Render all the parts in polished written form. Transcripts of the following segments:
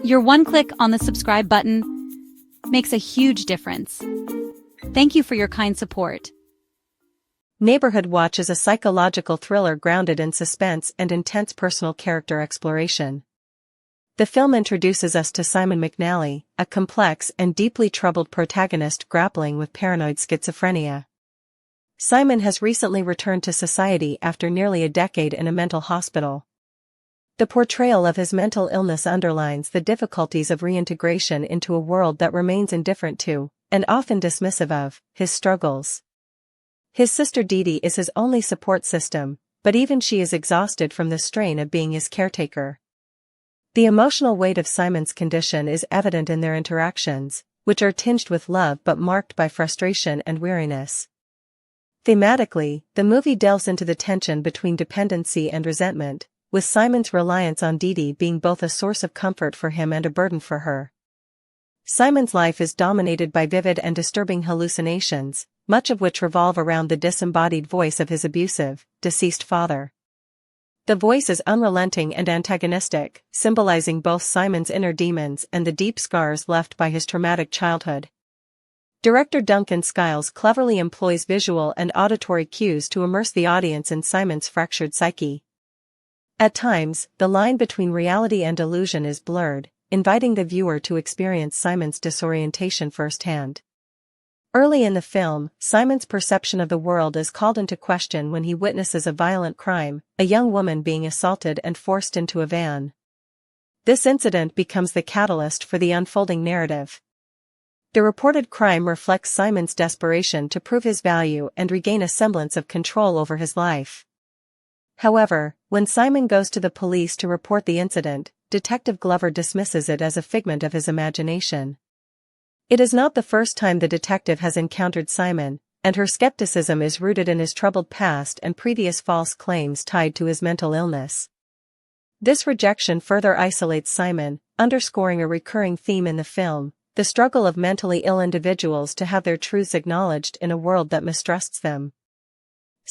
Your one click on the subscribe button makes a huge difference. Thank you for your kind support. Neighborhood Watch is a psychological thriller grounded in suspense and intense personal character exploration. The film introduces us to Simon McNally, a complex and deeply troubled protagonist grappling with paranoid schizophrenia. Simon has recently returned to society after nearly a decade in a mental hospital. The portrayal of his mental illness underlines the difficulties of reintegration into a world that remains indifferent to, and often dismissive of, his struggles. His sister Dee Dee is his only support system, but even she is exhausted from the strain of being his caretaker. The emotional weight of Simon's condition is evident in their interactions, which are tinged with love but marked by frustration and weariness. Thematically, the movie delves into the tension between dependency and resentment, with Simon's reliance on Dee Dee being both a source of comfort for him and a burden for her. Simon's life is dominated by vivid and disturbing hallucinations, much of which revolve around the disembodied voice of his abusive, deceased father. The voice is unrelenting and antagonistic, symbolizing both Simon's inner demons and the deep scars left by his traumatic childhood. Director Duncan Skiles cleverly employs visual and auditory cues to immerse the audience in Simon's fractured psyche. At times, the line between reality and illusion is blurred, inviting the viewer to experience Simon's disorientation firsthand. Early in the film, Simon's perception of the world is called into question when he witnesses a violent crime, a young woman being assaulted and forced into a van. This incident becomes the catalyst for the unfolding narrative. The reported crime reflects Simon's desperation to prove his value and regain a semblance of control over his life. However, when Simon goes to the police to report the incident, Detective Glover dismisses it as a figment of his imagination. It is not the first time the detective has encountered Simon, and her skepticism is rooted in his troubled past and previous false claims tied to his mental illness. This rejection further isolates Simon, underscoring a recurring theme in the film, the struggle of mentally ill individuals to have their truths acknowledged in a world that mistrusts them.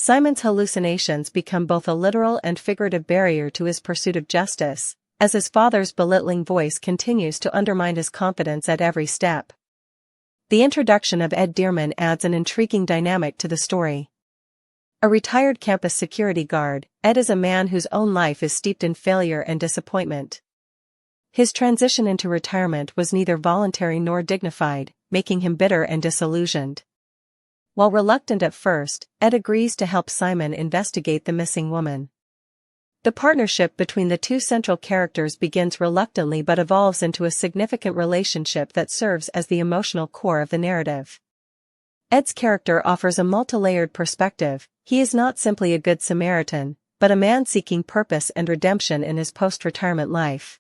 Simon's hallucinations become both a literal and figurative barrier to his pursuit of justice, as his father's belittling voice continues to undermine his confidence at every step. The introduction of Ed Dearman adds an intriguing dynamic to the story. A retired campus security guard, Ed is a man whose own life is steeped in failure and disappointment. His transition into retirement was neither voluntary nor dignified, making him bitter and disillusioned. While reluctant at first, Ed agrees to help Simon investigate the missing woman. The partnership between the two central characters begins reluctantly but evolves into a significant relationship that serves as the emotional core of the narrative. Ed's character offers a multi-layered perspective. He is not simply a good Samaritan, but a man seeking purpose and redemption in his post-retirement life.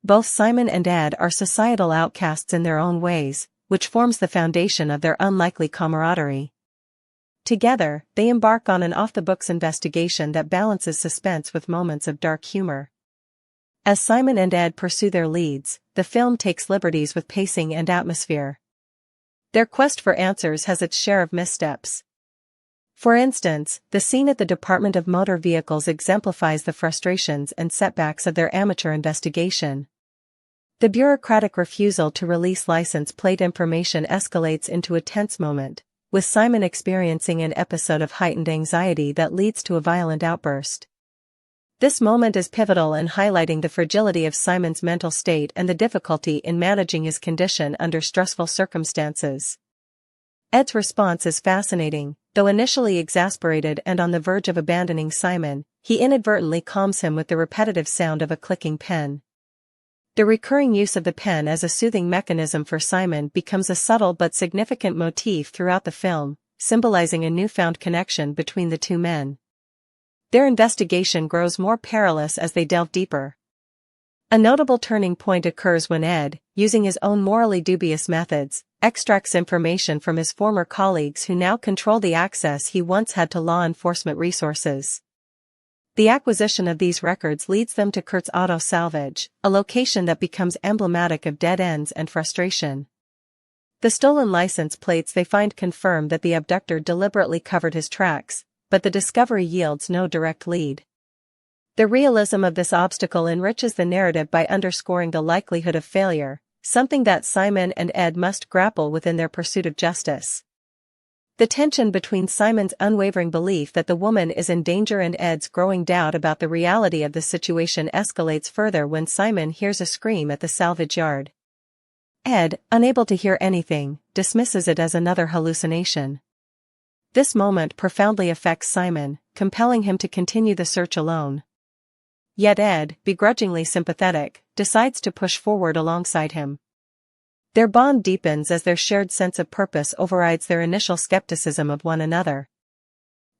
Both Simon and Ed are societal outcasts in their own ways, which forms the foundation of their unlikely camaraderie. Together, they embark on an off-the-books investigation that balances suspense with moments of dark humor. As Simon and Ed pursue their leads, the film takes liberties with pacing and atmosphere. Their quest for answers has its share of missteps. For instance, the scene at the Department of Motor Vehicles exemplifies the frustrations and setbacks of their amateur investigation. The bureaucratic refusal to release license plate information escalates into a tense moment, with Simon experiencing an episode of heightened anxiety that leads to a violent outburst. This moment is pivotal in highlighting the fragility of Simon's mental state and the difficulty in managing his condition under stressful circumstances. Ed's response is fascinating. Though initially exasperated and on the verge of abandoning Simon, he inadvertently calms him with the repetitive sound of a clicking pen. The recurring use of the pen as a soothing mechanism for Simon becomes a subtle but significant motif throughout the film, symbolizing a newfound connection between the two men. Their investigation grows more perilous as they delve deeper. A notable turning point occurs when Ed, using his own morally dubious methods, extracts information from his former colleagues who now control the access he once had to law enforcement resources. The acquisition of these records leads them to Kurt's Auto Salvage, a location that becomes emblematic of dead ends and frustration. The stolen license plates they find confirm that the abductor deliberately covered his tracks, but the discovery yields no direct lead. The realism of this obstacle enriches the narrative by underscoring the likelihood of failure, something that Simon and Ed must grapple with in their pursuit of justice. The tension between Simon's unwavering belief that the woman is in danger and Ed's growing doubt about the reality of the situation escalates further when Simon hears a scream at the salvage yard. Ed, unable to hear anything, dismisses it as another hallucination. This moment profoundly affects Simon, compelling him to continue the search alone. Yet Ed, begrudgingly sympathetic, decides to push forward alongside him. Their bond deepens as their shared sense of purpose overrides their initial skepticism of one another.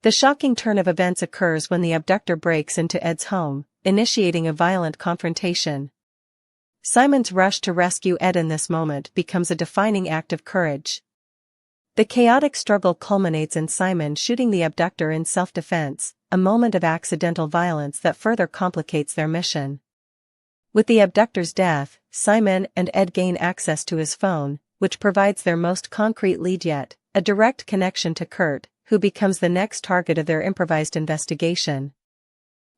The shocking turn of events occurs when the abductor breaks into Ed's home, initiating a violent confrontation. Simon's rush to rescue Ed in this moment becomes a defining act of courage. The chaotic struggle culminates in Simon shooting the abductor in self-defense, a moment of accidental violence that further complicates their mission. With the abductor's death, Simon and Ed gain access to his phone, which provides their most concrete lead yet, a direct connection to Kurt, who becomes the next target of their improvised investigation.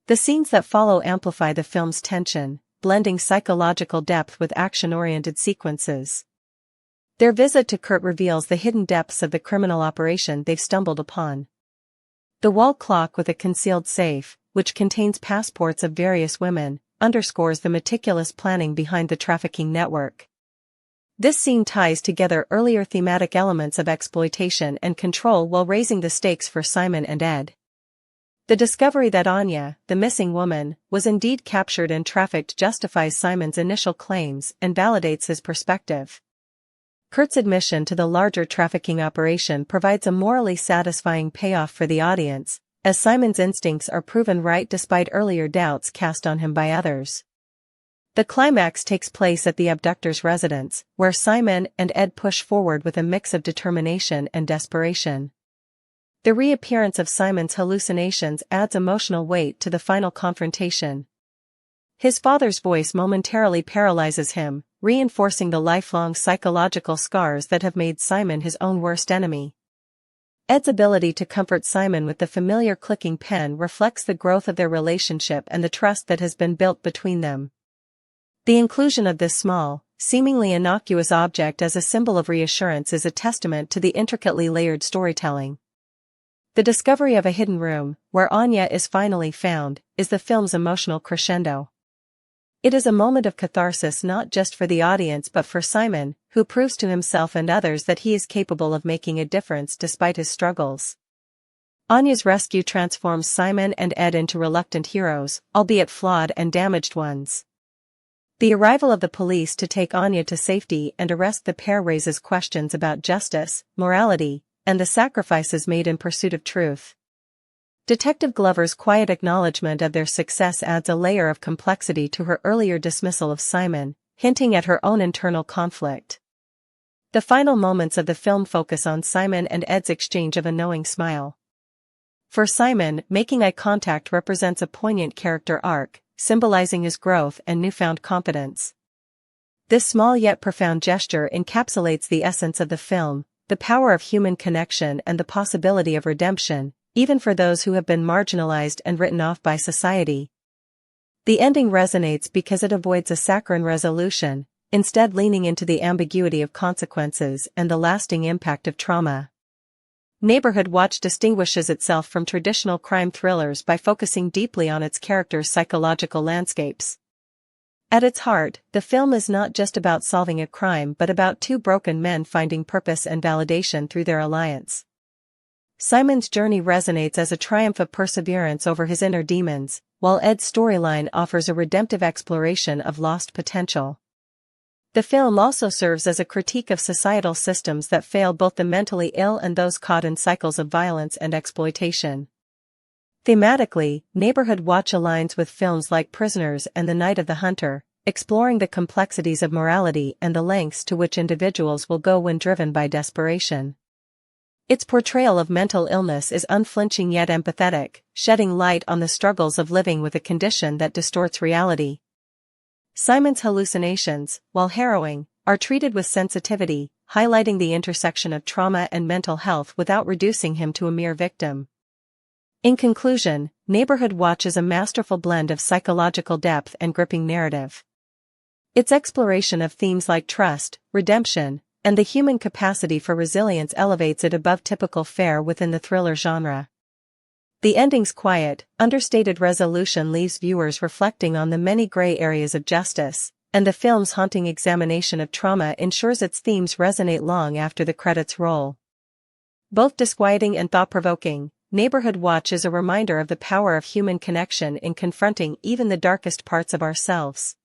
The scenes that follow amplify the film's tension, blending psychological depth with action-oriented sequences. Their visit to Kurt reveals the hidden depths of the criminal operation they've stumbled upon. The wall clock with a concealed safe, which contains passports of various women, underscores the meticulous planning behind the trafficking network. This scene ties together earlier thematic elements of exploitation and control while raising the stakes for Simon and Ed. The discovery that Anya, the missing woman, was indeed captured and trafficked justifies Simon's initial claims and validates his perspective. Kurt's admission to the larger trafficking operation provides a morally satisfying payoff for the audience, as Simon's instincts are proven right despite earlier doubts cast on him by others. The climax takes place at the abductor's residence, where Simon and Ed push forward with a mix of determination and desperation. The reappearance of Simon's hallucinations adds emotional weight to the final confrontation. His father's voice momentarily paralyzes him, reinforcing the lifelong psychological scars that have made Simon his own worst enemy. Ed's ability to comfort Simon with the familiar clicking pen reflects the growth of their relationship and the trust that has been built between them. The inclusion of this small, seemingly innocuous object as a symbol of reassurance is a testament to the intricately layered storytelling. The discovery of a hidden room, where Anya is finally found, is the film's emotional crescendo. It is a moment of catharsis not just for the audience but for Simon, who proves to himself and others that he is capable of making a difference despite his struggles. Anya's rescue transforms Simon and Ed into reluctant heroes, albeit flawed and damaged ones. The arrival of the police to take Anya to safety and arrest the pair raises questions about justice, morality, and the sacrifices made in pursuit of truth. Detective Glover's quiet acknowledgement of their success adds a layer of complexity to her earlier dismissal of Simon, hinting at her own internal conflict. The final moments of the film focus on Simon and Ed's exchange of a knowing smile. For Simon, making eye contact represents a poignant character arc, symbolizing his growth and newfound confidence. This small yet profound gesture encapsulates the essence of the film, the power of human connection and the possibility of redemption, even for those who have been marginalized and written off by society. The ending resonates because it avoids a saccharine resolution, instead leaning into the ambiguity of consequences and the lasting impact of trauma. Neighborhood Watch distinguishes itself from traditional crime thrillers by focusing deeply on its characters' psychological landscapes. At its heart, the film is not just about solving a crime but about two broken men finding purpose and validation through their alliance. Simon's journey resonates as a triumph of perseverance over his inner demons, while Ed's storyline offers a redemptive exploration of lost potential. The film also serves as a critique of societal systems that fail both the mentally ill and those caught in cycles of violence and exploitation. Thematically, Neighborhood Watch aligns with films like Prisoners and The Night of the Hunter, exploring the complexities of morality and the lengths to which individuals will go when driven by desperation. Its portrayal of mental illness is unflinching yet empathetic, shedding light on the struggles of living with a condition that distorts reality. Simon's hallucinations, while harrowing, are treated with sensitivity, highlighting the intersection of trauma and mental health without reducing him to a mere victim. In conclusion, Neighborhood Watch is a masterful blend of psychological depth and gripping narrative. Its exploration of themes like trust, redemption, and the human capacity for resilience elevates it above typical fare within the thriller genre. The ending's quiet, understated resolution leaves viewers reflecting on the many gray areas of justice, and the film's haunting examination of trauma ensures its themes resonate long after the credits roll. Both disquieting and thought-provoking, Neighborhood Watch is a reminder of the power of human connection in confronting even the darkest parts of ourselves.